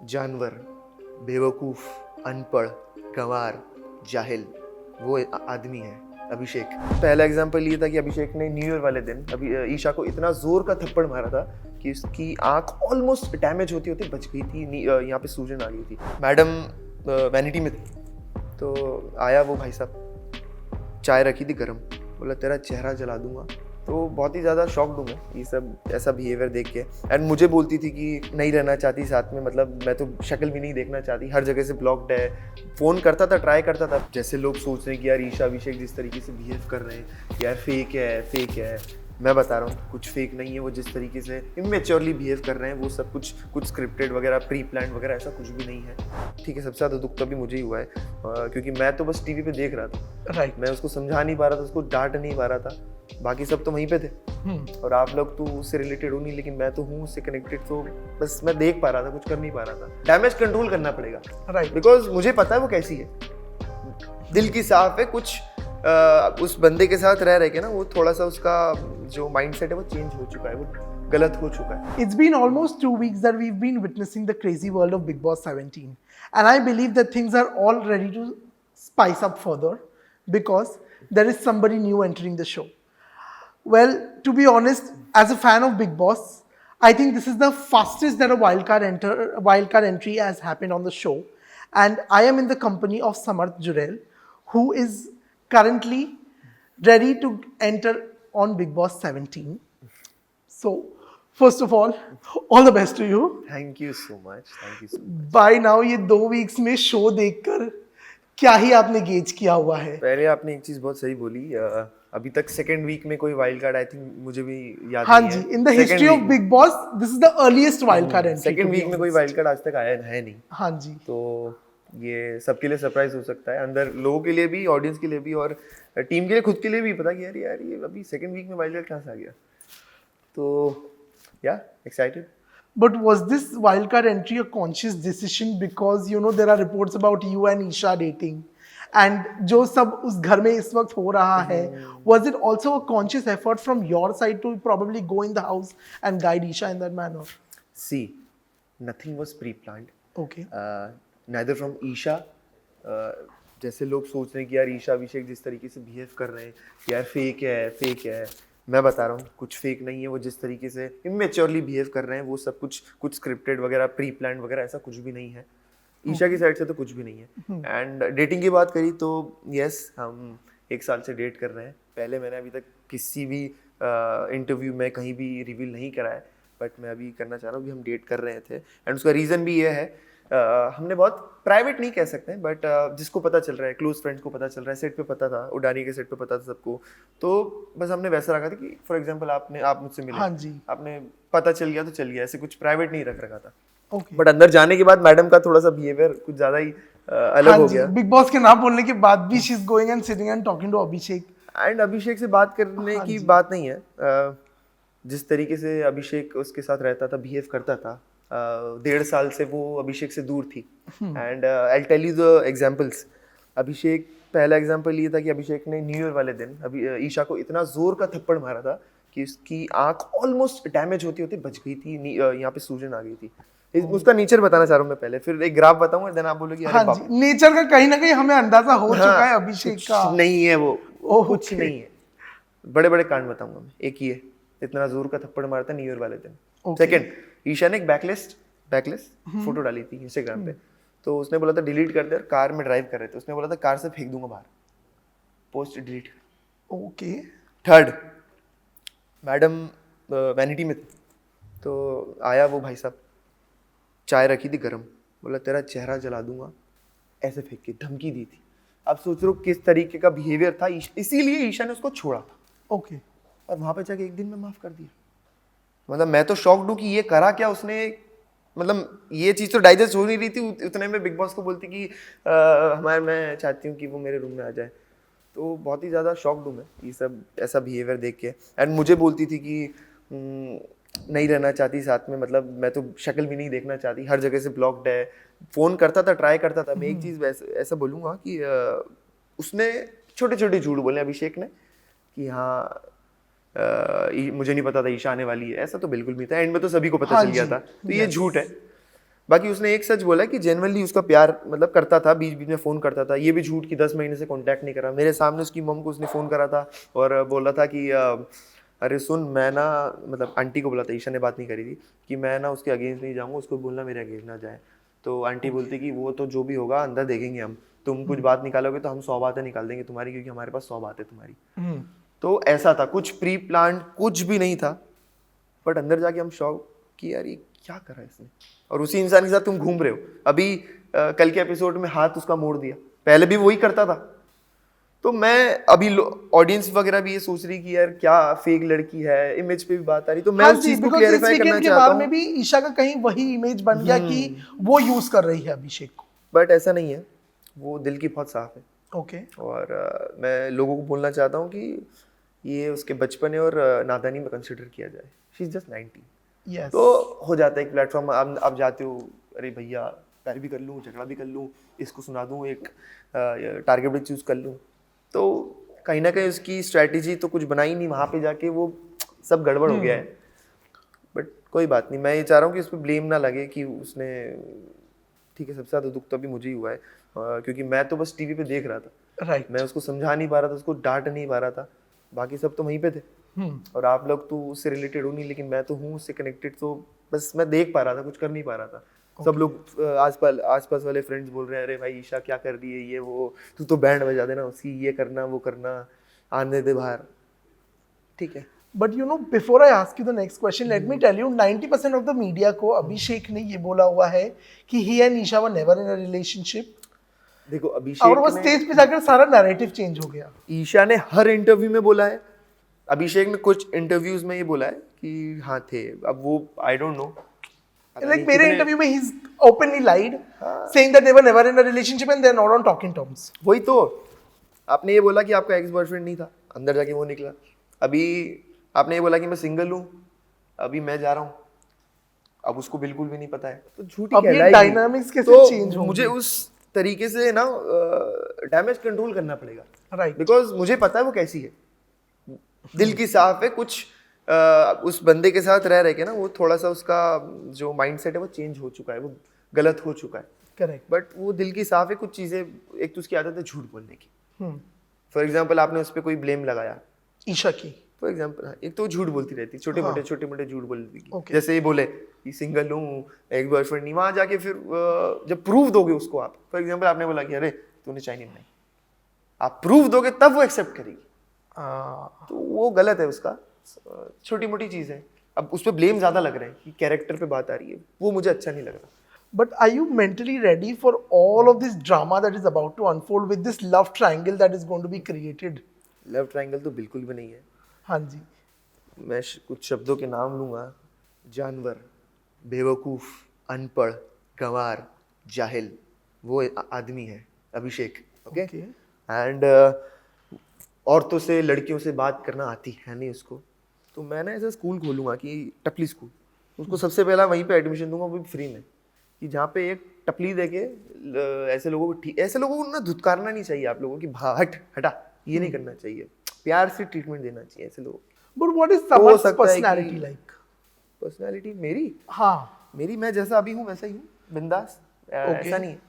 जानवर, बेवकूफ़, अनपढ़, गंवार, जाहिल, वो आदमी है अभिषेक। पहला एग्जांपल ये था कि अभिषेक ने न्यू ईयर वाले दिन अभी ईशा को इतना जोर का थप्पड़ मारा था कि उसकी आंख ऑलमोस्ट डैमेज होती होती बच गई थी, यहाँ पे सूजन आ गई थी। मैडम वैनिटी में थी, तो आया वो भाई साहब, चाय रखी थी गरम, बोला तेरा चेहरा जला दूंगा। तो बहुत ही ज़्यादा शॉक्ड हूँ मैं ये सब ऐसा बिहेवियर देख के। एंड मुझे बोलती थी कि नहीं रहना चाहती साथ में, मतलब मैं तो शक्ल भी नहीं देखना चाहती, हर जगह से ब्लॉक्ड है। फ़ोन करता था, ट्राई करता था। जैसे लोग सोच रहे हैं कि यार ईशा अभिषेक जिस तरीके से बिहेव कर रहे हैं यार फेक है। मैं बता रहा हूँ कुछ फेक नहीं है। वो जिस तरीके से इमेच्योरली बिहेव कर रहे हैं वो सब कुछ स्क्रिप्टेड वगैरह, प्री प्लान वगैरह, ऐसा कुछ भी नहीं है। ठीक है, सबसे ज़्यादा दुख तो अभी मुझे ही हुआ है क्योंकि मैं तो बस टीवी पे देख रहा था। राइट। मैं उसको समझा नहीं पा रहा था, उसको डांट नहीं पा रहा था, बाकी सब तो वहीं पे थे। और आप लोग तो उससे रिलेटेड हो नहीं, लेकिन मैं तो हूँ उससे कनेक्टेड, तो बस मैं देख पा रहा था, कुछ कर नहीं पा रहा था। डैमेज कंट्रोल करना पड़ेगा, राइट, बिकॉज मुझे पता है वो कैसी है, दिल की साफ है। कुछ उस बंदे के साथ रह के ना वो थोड़ा सा उसका जो माइंडसेट है वो चेंज हो चुका है, वो गलत हो चुका है। It's been almost 2 weeks that we've been witnessing the crazy world of Bigg Boss 17. And I believe that things are all ready to spice up further because there is somebody new entering the show. Well, to be honest, as a fan of Bigg Boss, I think this is the fastest that a wildcard entry has happened on the show. And I am in the company of Samarth Jurel, who is currently ready to enter on Bigg Boss 17. So, first of all the best to you. Thank you so much. By now ये 2 weeks में show देखकर क्या ही आपने gauge किया हुआ है? पहले आपने एक चीज बहुत सही बोली, अभी तक सेकंड वीक में कोई वाइल्ड कार्ड आई थिंक मुझे भी याद हाँ नहीं जी, है। In the history of Bigg Boss this is the earliest wild card entry. Second week में कोई वाइल्ड कार्ड आज तक आया है नहीं। हाँ जी, तो ये सबके लिए सरप्राइज हो सकता है, अंदर लोगों के लिए भी, ऑडियंस के लिए भी, और टीम के लिए, खुद के लिए भी पता कि यार ये अभी सेकंड वीक में वाइल्ड कार्ड कहाँ से आ गया। तो या excited. but was this wildcard entry a conscious decision because you know there are reports about you and Isha dating and जो सब उस घर में इस वक्त हो रहा है, was it also a conscious effort from your side to probably go in the house and guide Isha in that manner? See, nothing was pre-planned. Okay. Neither from Isha. जैसे लोग सोच रहे हैं कि यार ईशा अभिषेक जिस तरीके से बिहेव कर रहे हैं यार फेक है। मैं बता रहा हूँ कुछ फेक नहीं है। वो जिस तरीके से इमेच्योरली बिहेव कर रहे हैं वो सब कुछ स्क्रिप्टेड वगैरह, प्री प्लान वगैरह, ऐसा कुछ भी नहीं है। ईशा की साइड से तो कुछ भी नहीं है। एंड डेटिंग की बात करी तो यस, हम 1 साल से डेट कर रहे हैं। पहले मैंने अभी तक किसी भी इंटरव्यू में कहीं भी रिवील नहीं करा है, बट मैं अभी करना चाह रहा हूँ कि हम डेट कर रहे थे। एंड उसका रीज़न भी ये है, हमने बहुत प्राइवेट नहीं कह सकते, बट जिसको पता चल रहा है, क्लोज फ्रेंड्स को पता चल रहा है, सेट पे पता था, उडानी के सेट पे पता था सबको, तो बस हमने वैसा रखा था कि फॉर एग्जांपल आप मुझसे मिले, हाँ जी, आपने पता चल गया तो चल गया, ऐसे कुछ प्राइवेट नहीं रखा था। okay. बट अंदर जाने के बाद मैडम का थोड़ा सा बिहेवियर कुछ ज्यादा ही अलग हो गया। बिग बॉस के नाम बोलने के बाद भी she is going and sitting and talking to Abhishek. And Abhishek से बात करने की बात नहीं है, जिस तरीके से अभिषेक उसके साथ रहता था, बिहेव करता था, 1.5 साल से वो अभिषेक से दूर थी। And I tell you the examples. Abhishek, पहला एग्जांपल ये था कि अभिषेक ने न्यू ईयर वाले दिन अभी ईशा को इतना जोर का थप्पड़ मारा था कि उसकी आंख ऑलमोस्ट डैमेज होती बच गई थी, यहाँ पे सूजन आ गई थी। उसका नेचर बताना चाह रहा हूँ मैं पहले, फिर एक ग्राफ बताऊंगा, देन आप बोलोगे हाँ जी, नेचर का कहीं ना कहीं हमें अंदाजा हो चुका है अभिषेक का। नहीं है वो, कुछ नहीं है। बड़े बड़े कांड बताऊंगा मैं। एक ये इतना जोर का थप्पड़ मारा था न्यू ईयर वाले दिन। सेकंड, ईशा ने एक बैकलेस फोटो डाली थी इंस्टाग्राम पे, तो उसने बोला था डिलीट कर दे, और कार में ड्राइव कर रहे थे, उसने बोला था कार से फेंक दूंगा बाहर, पोस्ट डिलीट कर। ओके। थर्ड, मैडम वैनिटी में थी, तो आया वो भाई साहब, चाय रखी थी गरम, बोला तेरा चेहरा जला दूंगा, ऐसे फेंक के धमकी दी थी। अब सोच रहे हो किस तरीके का बिहेवियर था, इसीलिए ईशा ने उसको छोड़ा था। ओके। और वहां पे जाके एक दिन में माफ कर दिया। मतलब मैं तो शॉक्ड हूँ कि ये करा क्या उसने। मतलब ये चीज़ तो डाइजेस्ट हो नहीं रही थी, उतने में बिग बॉस को बोलती कि मैं चाहती हूँ कि वो मेरे रूम में आ जाए। तो बहुत ही ज़्यादा शॉक्ड हूँ मैं ये सब ऐसा बिहेवियर देख के। एंड मुझे बोलती थी कि नहीं रहना चाहती साथ में, मतलब मैं तो शक्ल भी नहीं देखना चाहती, हर जगह से ब्लॉक्ड है। फ़ोन करता था, ट्राई करता था। मैं एक चीज़ ऐसा बोलूँगा कि उसने छोटे छोटे झूठ बोले अभिषेक ने कि हाँ मुझे नहीं पता था ईशा आने वाली है, ऐसा तो बिल्कुल नहीं था। एंड में तो सभी को पता चल गया था, तो ये झूठ है। बाकी उसने एक सच बोला कि जेन्युइनली उसका प्यार मतलब करता था, बीच बीच में फ़ोन करता था। ये भी झूठ कि 10 महीने से कांटेक्ट नहीं करा। मेरे सामने उसकी मम को उसने फ़ोन करा था और बोल रहा था कि अरे सुन, मैं ना मतलब आंटी को बोला था, ईशा ने बात नहीं करी थी, कि मैं ना उसके अगेंस्ट नहीं जाऊँगा, उसको बोलना मेरे अगेंस्ट ना जाए। तो आंटी बोलती कि वो तो जो भी होगा अंदर देखेंगे हम, तुम कुछ बात निकालोगे तो हम 100 बातें निकाल देंगे तुम्हारी, क्योंकि हमारे पास 100 बातें तुम्हारी। तो ऐसा था, कुछ प्री प्लान कुछ भी नहीं था, बट अंदर जाके हम शॉक कि यार ये क्या करा इसने, और उसी इंसान के साथ तुम घूम रहे हो। अभी कल के एपिसोड में हाथ उसका मोड़ दिया, पहले भी वही करता था। तो मैं अभी ऑडियंस वगैरह भी ये सोच रही कि यार क्या फेक लड़की है, इमेज पे भी बात आ रही, तो मैं हाँ उस जी, चीज को बिकॉज इस क्लियरिफाई करना वीकेंड के चाहता बार हूँ। में भी ईशा का कहीं वही इमेज बन गया कि वो यूज कर रही है अभिषेक को। बट ऐसा नहीं है, वो दिल की बहुत साफ है। ओके। और मैं लोगों को बोलना चाहता हूँ कि ये उसके बचपन और नादानी में कंसिडर किया जाए। She is just 19। यस। तो हो जाता है एक प्लेटफॉर्म, आप जाते हो, अरे भैया प्यार भी कर लूँ, झगड़ा भी कर लूँ, इसको सुना दूँ, एक टारगेट भी चूज कर लूँ। तो कहीं ना कहीं उसकी स्ट्रैटेजी तो कुछ बनाई नहीं, वहाँ पे जाके वो सब गड़बड़ हो गया है। बट कोई बात नहीं, मैं ये चाह रहा हूँ कि उस पर ब्लेम ना लगे कि उसने, ठीक है सबसे ज़्यादा दुख तो अभी मुझे ही हुआ है, क्योंकि मैं तो बस टीवी पे देख रहा था। राइट। मैं उसको समझा नहीं पा रहा था, उसको डांट नहीं पा रहा था, बाकी सब तो वहीं पे थे। और आप लोग तो उससे रिलेटेड हो नहीं, लेकिन मैं तो हूँ उससे कनेक्टेड, तो बस मैं देख पा रहा था, कुछ कर नहीं पा रहा था। सब लोग आसपास वाले फ्रेंड्स बोल रहे हैं, अरे भाई ईशा क्या कर रही है, ये वो, तू तो बैंड बजा देना उसकी, ये करना वो करना, आने दे बाहर। ठीक है। But you know, before I ask you the next question, let me tell you, 90% of the media को अभिषेक ने ये बोला हुआ है कि he and Isha were never in a relationship. देखो और अभिषेक वो ने, स्टेज पे जाकर सारा नैरेटिव चेंज हो गया। ईशा ने हर इंटरव्यू में बोला है, अभिषेक ने कुछ इंटरव्यूज में ये बोला है कि हाँ थे। अब वो आई डोंट नो, Like मेरे इंटरव्यू में he's openly lied, saying that they were never in a relationship and they're not on talking terms. वही तो, आपने ये बोला कि आपका एक्स बॉयफ्रेंड नहीं था, अंदर जाके वो निकला। अभी आपने ये बोला कि मैं सिंगल हूँ, अभी मैं जा रहा हूँ, अब उसको बिल्कुल भी नहीं पता है, तो झूठी अब ये कहलाएगी। dynamics कैसे तो change होंगे? मुझे उस तरीके से ना डैमेज कंट्रोल करना पड़ेगा, Right. बिकॉज मुझे पता है वो कैसी है, दिल की साफ है। कुछ उस बंदे के साथ रह के ना, वो थोड़ा सा उसका जो माइंडसेट है वो चेंज हो चुका है, वो गलत हो चुका है। Correct. बट वो दिल की साफ है। कुछ चीजें, एक तो उसकी आदत है झूठ बोलने की। फॉर एग्जाम्पल आपने उस पर कोई ब्लेम लगाया, ईशा की। फॉर एग्जाम्पल, एक तो झूठ बोलती रहती, छोटे मोटे झूठ बोलती थी। Okay. जैसे ये बोले कि सिंगल हूँ, एक बॉयफ्रेंड नहीं, वहां जाके फिर जब प्रूफ दोगे उसको आप, फॉर एग्जाम्पल आपने बोला कि अरे तूने चाय नहीं बनाई, आप प्रूफ दोगे तब वो एक्सेप्ट करेगी। तो वो गलत है उसका, छोटी मोटी चीज है। अब उस पर ब्लेम ज्यादा लग रहे हैं कि कैरेक्टर पे बात आ रही है, वो मुझे अच्छा नहीं लग रहा। But are you mentally ready for all of this drama that is about to unfold with this love triangle that is going to be created? Love triangle तो बिल्कुल भी नहीं है। हाँ जी। मैं कुछ शब्दों के नाम लूंगा, जानवर, बेवकूफ, अनपढ़, गंवार, जाहिल, वो आदमी है अभिषेक। ओके। एंड औरतों से, लड़कियों से बात करना आती है नहीं उसको। तो मैं ना ऐसा स्कूल खोलूंगा कि टपली स्कूल, उसको सबसे पहला वहीं पे एडमिशन दूंगा, वो भी फ्री में, कि जहाँ पे एक टपली देके ऐसे लोगों को, ऐसे लोगों को ना धुतकारना नहीं चाहिए आप लोगों की, हटा, ये नहीं करना चाहिए, प्यार से ट्रीटमेंट देना चाहिए ऐसे लोगों। But what is Samarth's personality like? Personality मेरी, हाँ। मेरी मैं जैसा अभी हूँ वैसा ही हूँ, बिंदास। ऐसा नहीं है,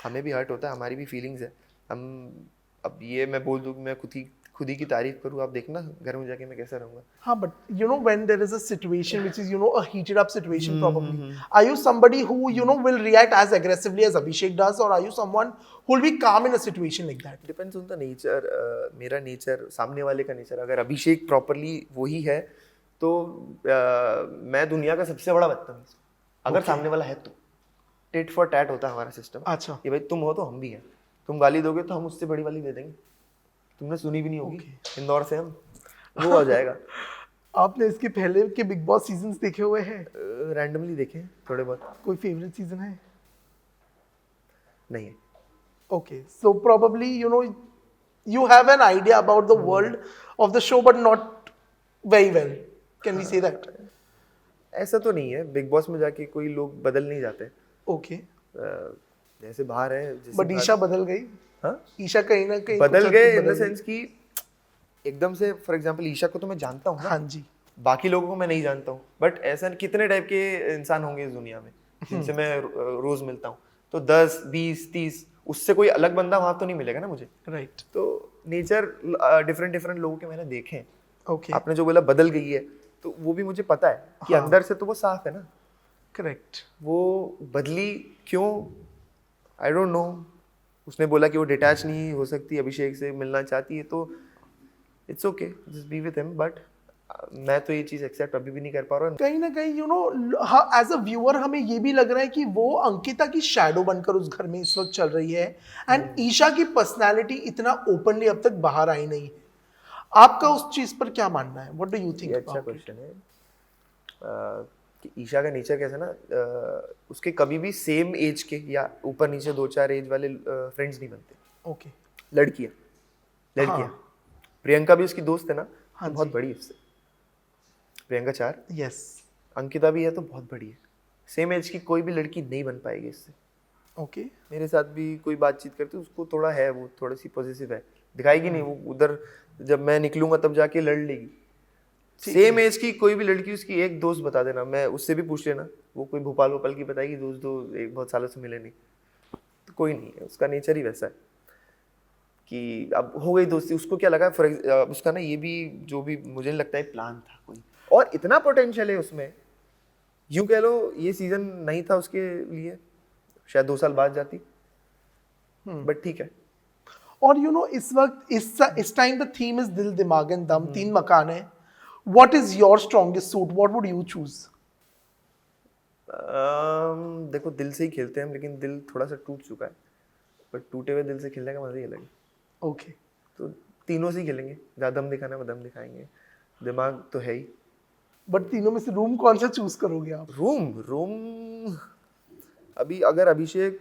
हमें भी हर्ट होता है, हमारी भी फीलिंग्स है। हम, अब ये मैं बोल दूँ, मैं खुद ही की तारीफ करूँ, आप देखना घर में जाके मैं कैसा रहूँगा। हाँ, but you know when there is a situation which is, you know, a heated up situation probably, are you somebody who, you know, will react as aggressively as Abhishek does, or are you someone who will be calm in a situation like that? Depends on the nature, मेरा nature, सामने वाले का nature. अगर अभिषेक properly वही है तो मैं दुनिया का सबसे बड़ा बदतमीज, अगर सामने वाला है तो। टेट फॉर टैट होता है हमारा सिस्टम। अच्छा। कि भाई तुम हो तो हम भी हैं, तुम गाली दोगे तो हम उससे बड़ी वाली दे देंगे, तुमने सुनी भी नहीं होगी। इंदौर से हम, वो हो जाएगा। आपने इसके पहले के बिग बॉस सीजन्स देखे हुए हैं? रैंडमली देखे थोड़े बहुत। कोई फेवरेट सीजन है? नहीं है। Okay, so probably, you know, you have an idea about the world of the show, but not very well. Can we say that? ऐसा तो नहीं है, बिग बॉस में जाके कोई लोग बदल नहीं जाते। Okay. जैसे बाहर है, But ईशा बदल गई। हाँ, ईशा कहीं ना कहीं बदल कुछ गए हद तक इन द बदल सेंस कि एकदम से, फॉर एग्जांपल ईशा को तो मैं जानता हूँ गई। ना, हाँ जी। बाकी लोगों को मैं नहीं जानता हूँ। बट ऐसा कितने टाइप के इंसान होंगे इस दुनिया में, जिनसे मैं रोज मिलता हूँ, तो 10, 20, 30, उससे कोई अलग बंदा वहां तो नहीं मिलेगा ना मुझे। राइट। तो नेचर डिफरेंट डिफरेंट लोगों के मैंने देखे हैं। ओके। आपने जो बोला बदल गई है, तो वो भी मुझे पता है कि हाँ। अंदर से तो वो साफ है ना। करेक्ट। वो बदली क्यों, आई डोंट नो। उसने बोला कि वो डिटैच नहीं हो सकती, अभिषेक से मिलना चाहती है, तो it's okay, just be with him. But मैं तो ये चीज एक्सेप्ट अभी भी नहीं कर पा रहा हूँ। कहीं ना कहीं एज अ व्यूअर हमें ये भी लग रहा है कि वो अंकिता की शैडो बनकर उस घर में इस वक्त चल रही है, एंड ईशा की पर्सनालिटी इतना ओपनली अब तक बाहर आई नहीं है। आपका उस चीज पर क्या मानना है? व्हाट डू यू ये थिंक अच्छा अबाउट इट? क्वेश्चन है। कि ईशा का नेचर कैसा ना, उसके कभी भी सेम एज के या ऊपर नीचे 2-4 एज वाले फ्रेंड्स नहीं बनते। ओके। लड़कियां लड़कियां हाँ। प्रियंका भी उसकी दोस्त है ना, हाँ तो बहुत जी। बड़ी है उससे। प्रियंका 4, यस। अंकिता भी है तो बहुत बड़ी है। सेम एज की कोई भी लड़की नहीं बन पाएगी इससे। ओके। मेरे साथ भी कोई बातचीत करती है, उसको थोड़ा है, वो थोड़ी सी पॉजिटिव है, दिखाएगी नहीं। वो उधर जब मैं निकलूंगा तब जाके लड़ लेगी। सेम एज की कोई भी लड़की, उसकी एक दोस्त बता देना, मैं उससे भी पूछ लेना, वो कोई भोपाल भोपाल की बताएगी दोस्त, दो एक बहुत सालों से मिले नहीं, तो कोई नहीं है। उसका नेचर ही वैसा है कि अब हो गई दोस्ती। उसको क्या लगा, उसका ना ये भी, जो भी मुझे नहीं लगता है प्लान था कोई, और इतना पोटेंशियल है उसमें, यूं कह लो ये सीजन नहीं था उसके लिए, शायद 2 साल बाद जाती, बट ठीक है। और इस वक्त इस टाइम द थीम इज दिल दिमाग एंड दम, 3 मकान है। What is your strongest suit? What would you choose? देखो, दिल से ही खेलते हैं हम, लेकिन दिल थोड़ा सा टूट चुका है, बट टूटे हुए दिल से खेलने का मजा ही अलग है। ओके। तो तीनों से ही खेलेंगे, जहाँ दम दिखाना है वो दम दिखाएंगे, दिमाग तो है ही। बट तीनों में से रूम कौन सा चूज करोगे आप? रूम रूम अभी अगर अभिषेक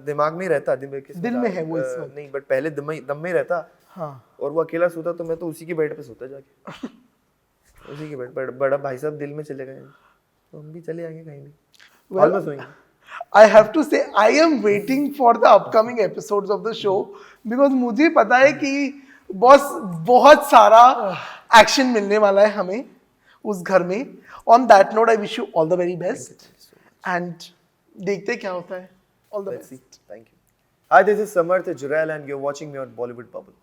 दिमाग में रहता, दिल में है वो इस वक्त। नहीं, बट पहले दम में रहता, हाँ। और वो अकेला सोता, तो मैं तो उसी की बेड पे सोता जाके। उसी की बेड पर। बड़ा भाई साहब दिल में चले गए, तो हम भी चले जाएंगे कहीं नहीं, हॉल में सोएंगे। I have to say, I am waiting for the upcoming episodes of the show because मुझे पता है कि बॉस बहुत सारा एक्शन मिलने वाला है हमें उस घर में। On that note, I wish you all the very best and देखते हैं क्या होता है। All the Let's see. best. Thank you. Hi, this is Samarth Jurel and you're watching me on Bollywood Bubble.